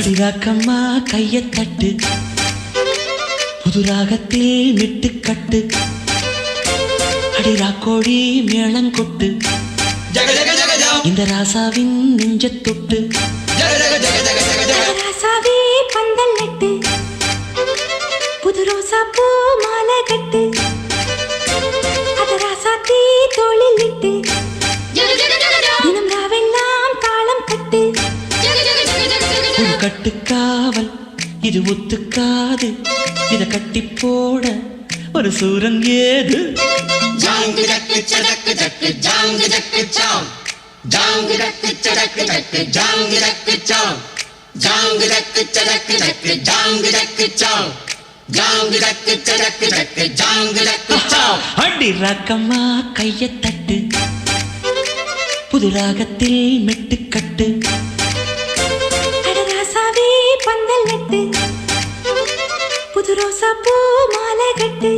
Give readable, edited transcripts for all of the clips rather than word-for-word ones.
அடிராக்கம்மா கைய தட்டு புதுராகத்தில் விட்டு கட்டு அடிராக்கோழி மேளங்கொட்டு இந்த ராசாவின் நெஞ்ச தொட்டு ராசாவே பந்தல் நட்டு புது ரோசா பூ மாலை கட்டு அத ராசாத்தி தோளில் இட்டு தினம் ராவெல்லாம் தாளம் கட்டு ஒரு கட்டுக்காவல் இது ஒத்துக்காது இத கட்டி போட ஒரு சூரன் ஏது ஜாங்கு ஜக்கு சடக்கு ஜக்கு ஜாங்கு ஜக்கு சாம் ஜாங்கு ஜக்கு சடக்கு ஜக்கு ஜாங்கு ஜக்கு சாம் ஜாங்கு ஜக்கு சடக்கு ஜக்கு ஜாங்கு ஜக்கு சாம் ஜாங்கு ஜக்கு சடக்கு ஜக்கு ஜாங்கு ஜக்கு சாம் அடி ராக்கம்மா கைய தட்டு புது ராகத்தில் மெட்டு கட்டு அட ராசாவே பந்தல் நட்டு புது ரோசா பூ மாலை கட்டு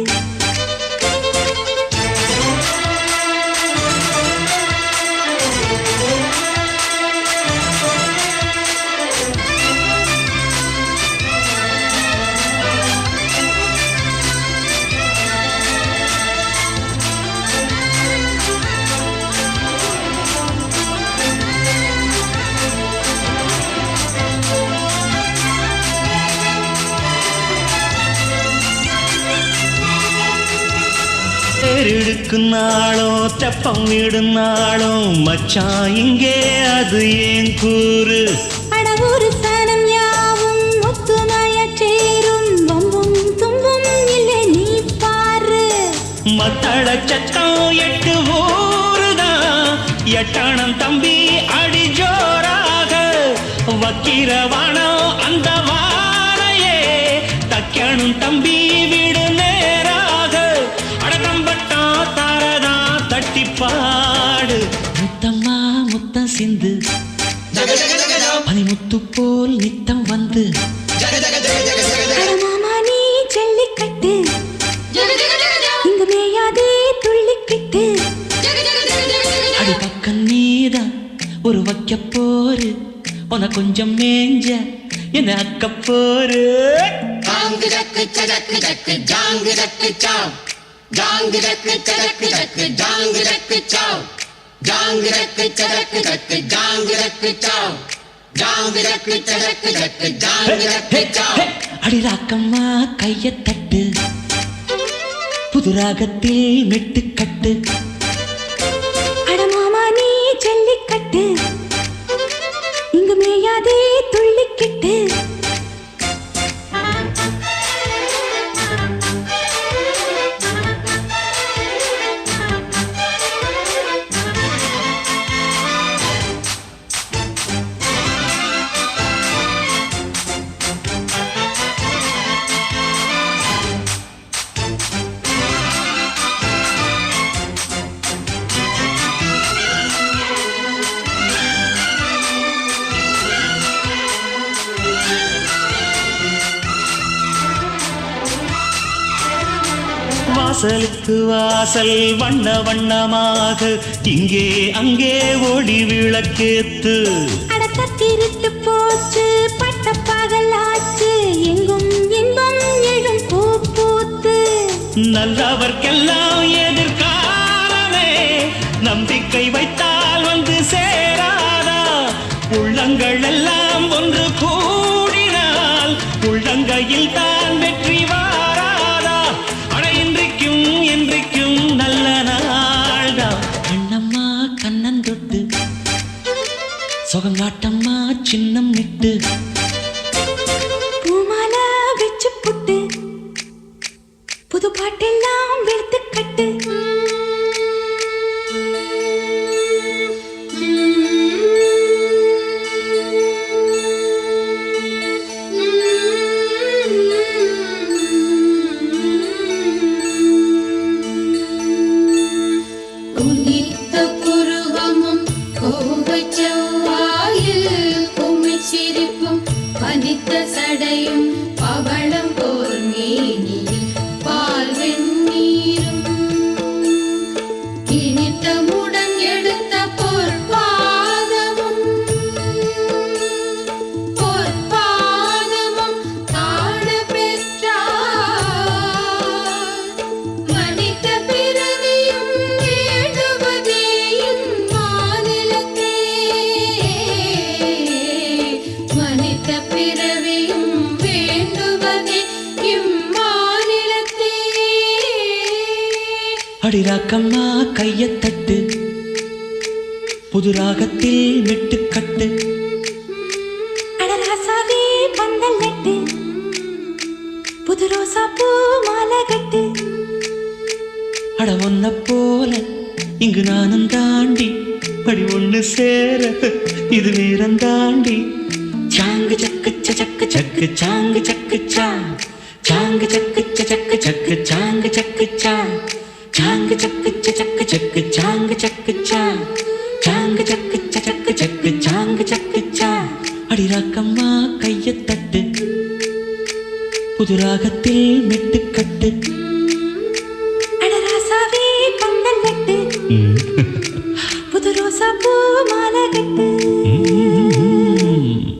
எடுக்கும் நாளும் தெப்பம் விடும் நாளும் மச்சான் இங்கே அது ஏன் கூறு அட ஒரு சனம் யாவும் ஒத்துமைய சேரும் வம்பும் தும்பும் இல்லை நீ பாரு மத்தள சத்தம் எட்டு ஊருதான் எட்டணம் தம்பி அடி ஜோராக வக்கிரவானம் அந்த வாரையே தக்கணும் தம்பி வீடு நேராக அடதம்பட்டம் தாரதா தட்டி பாடு முத்தம்மா முத்தம் சிந்து பனிமுத்து போல் நித்தம் வந்து அட மாமா நீ ஜல்லிக்கட்டு இங்க மேயாதே துள்ளிக்கிட்டு அடி பக்கம் நீதான் ஒரு வைக்க போரு உன கொஞ்சம் மேஞ்ச என்ன அக்க போரு ஜாங்கு ஜக்கு சடக்கு ஜக்கு ஜாங்கு ஜக்கு சாம் ஜாங்கு ஜக்கு சடக்கு ஜக்கு ஜாங்கு ஜக்கு சாம் ஜாங்கு ஜக்கு சடக்கு ஜக்கு ஜாங்கு ஜக்கு சாம் ஜாங்கு ஜக்கு சடக்கு ஜக்கு ஜாங்கு ஜக்கு சாம் அடி ராக்கம்மா கைய தட்டு புது ராகத்தில் மெட்டு கட்டு அட மாமா நீ ஜல்லிக்கட்டு இங்க மேயாதே துள்ளிக்கிட்டு வாசலுக்கு வாசல் வண்ண வண்ணமாக இங்கே அங்கே ஒளி விளக்கேத்து அடக்க திருட்டு போச்சு பட்ட பகலாச்சு எங்கும் இன்பம் எழும் பூ பூத்து நல்லவர்க்கெல்லாம் எதிர்காலமே நம்பிக்கை வைத்தால் வந்து சேராதா உள்ளங்கள் எல்லாம் ஒன்று கூடினால் உள்ளங்கையில் தான் வெற்றி வாராதா அட இன்றைக்கும் என்றைக்கும் நல்ல நாள்தான் கண்ணம்மா கண்ணன் தொட்டு சுகங்காட்டம்மா சின்னம் விட்டு பூமாலை வச்சு புட்டு புது பாட்டெல்லாம் வெளுத்து கட்டு அடிராக்கம்மா கையத்தட்டு புது ராகத்தில் மெட்டுக்கட்டு அடராசாவே பந்தல் நட்டு புது ரோசா பூ மாலை கட்டு அட ஒன்ன போல இங்கு நானும் தாண்டி படி ஒண்ணு சேர இது நேரம் தாண்டி சாங்கு சக்கு சக்கு சக்கு சாங்கு சக்கு சா சாங்கு சக்கு சக்கு சக்கு சாங்கு சக்கு சா சாங்கு சக்கு சக்கு சக்கு சாங்கு சக்கு சா சாங்கு சக்கு சக்கு சக்கு சாங்கு சக்கு சா அடிராக்கம்மா கையத்தட்டு புது ராகத்தில் மெட்டுக்கட்டு